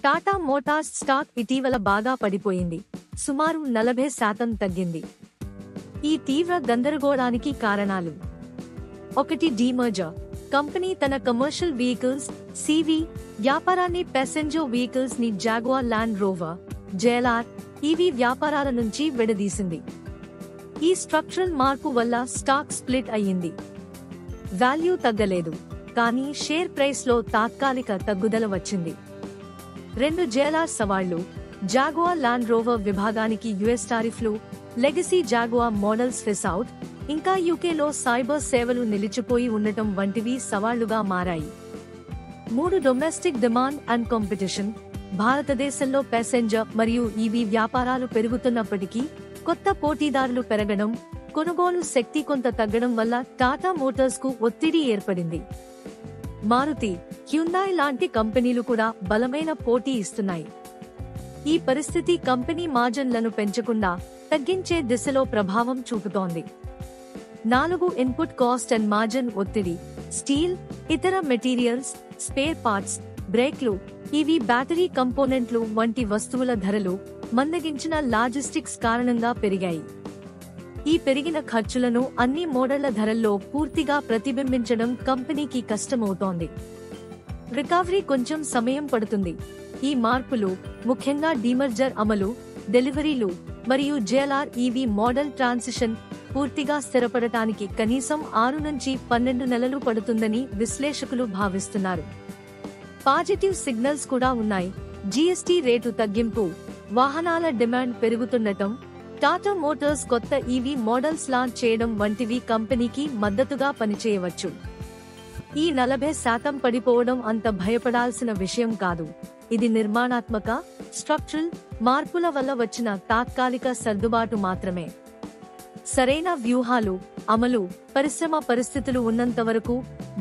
Tata Motors stock ఇటీవల బాగా పడిపోయింది. సుమారు 40% తగ్గింది. ఈ తీవ్ర గందరగోళానికి కారణాలు: 1. డీమర్జర్. కంపెనీ తన కమర్షియల్ వెహికల్స్ (సివి) వ్యాపారాన్ని ప్యాసింజర్ వెహికల్స్ ని jaguar land rover (JLR) EV వ్యాపారాల నుంచి విడదీసింది. ఈ స్ట్రక్చరల్ మార్పు వల్ల స్టాక్ స్ప్లిట్ అయ్యింది. వాల్యూ తగ్గలేదు, కానీ షేర్ ప్రైస్ లో తాత్కాలిక తగ్గుదల వచ్చింది. 2. జేఎల్ఆర్ సవాళ్లు. జాగ్వార్ ల్యాండ్ రోవర్ విభాగానికి యుఎస్ టారిఫ్లు, లెగసీ జాగ్వార్ మోడల్స్ ఫిసౌట్, ఇంకా యూకేలో సైబర్ సేవలు నిలిచిపోయి ఉండటం వంటివి సవాళ్లుగా మారాయి. 3. Domestic demand and competition. భారతదేశంలో ప్యాసింజర్ మరియు ఈవీ వ్యాపారాలు పెరుగుతున్నప్పటికీ కొత్త పోటీదారులు పెరగడం, కొనుగోలు శక్తి కొంత తగ్గడం వల్ల టాటా మోటార్స్ కు ఒత్తిడి ఏర్పడింది. మారుతి, హ్యుండాయ్ లాంటి కంపెనీలు కూడా బలమైన పోటీ ఇస్తున్నాయి. ఈ పరిస్థితి కంపెనీ మార్జిన్లను పెంచకుండా తగ్గించే దిశలో ప్రభావం చూపుతోంది. 4. ఇన్పుట్ కాస్ట్ అండ్ మార్జిన్ ఒత్తిడి. స్టీల్, ఇతర మెటీరియల్స్, స్పేర్ పార్ట్స్, బ్రేక్లు, ఈవీ బ్యాటరీ కంపోనెంట్లు వంటి వస్తువుల ధరలు మందగించిన లాజిస్టిక్స్ కారణంగా పెరిగాయి. ఈ పెరిగిన ఖర్చులను అన్ని మోడళ్ల ధరల్లో పూర్తిగా ప్రతిబింబించడం కంపెనీకి కష్టమవుతోంది. రికవరీ కొంచెం సమయం పడుతుంది. ఈ మార్పులు, ముఖ్యంగా డీమర్జర్ అమలు, డెలివరీలు మరియు జేఎల్ఆర్ ఈవీ మోడల్ ట్రాన్సిషన్ పూర్తిగా స్థిరపడటానికి కనీసం 6 నుంచి 12 నెలలు పడుతుందని విశ్లేషకులు భావిస్తున్నారు. పాజిటివ్ సిగ్నల్స్ కూడా ఉన్నాయి. జీఎస్టీ రేటు తగ్గింపు, వాహనాల డిమాండ్ పెరుగుతుండటం, టాటా మోటార్స్ కొత్త ఈవీ మోడల్స్ లాంచ్ చేయడం వంటివి కంపెనీకి మద్దతుగా పనిచేయవచ్చు. ఈ 40% పడిపోవడం అంత భయపడాల్సిన విషయం కాదు. ఇది నిర్మాణాత్మక, స్ట్రక్చరల్ మార్పుల వల్ల వచ్చిన తాత్కాలిక సర్దుబాటు మాత్రమే. సరైన వ్యూహాలు, అమలు, పరిశ్రమ పరిస్థితులు ఉన్నంతవరకు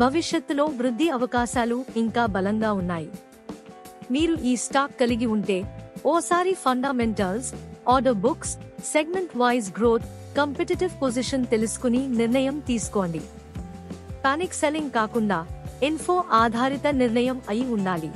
భవిష్యత్తులో వృద్ధి అవకాశాలు ఇంకా బలంగా ఉన్నాయి. మీరు ఈ స్టాక్ కలిగి ఉంటే ఓసారి fundamentals, order books, segment wise growth, competitive position తెలుసుకుని నిర్ణయం తీసుకోండి. పానిక్ సెల్లింగ్ కాకుండా ఇన్ఫో ఆధారిత నిర్ణయం అయి ఉండాలి.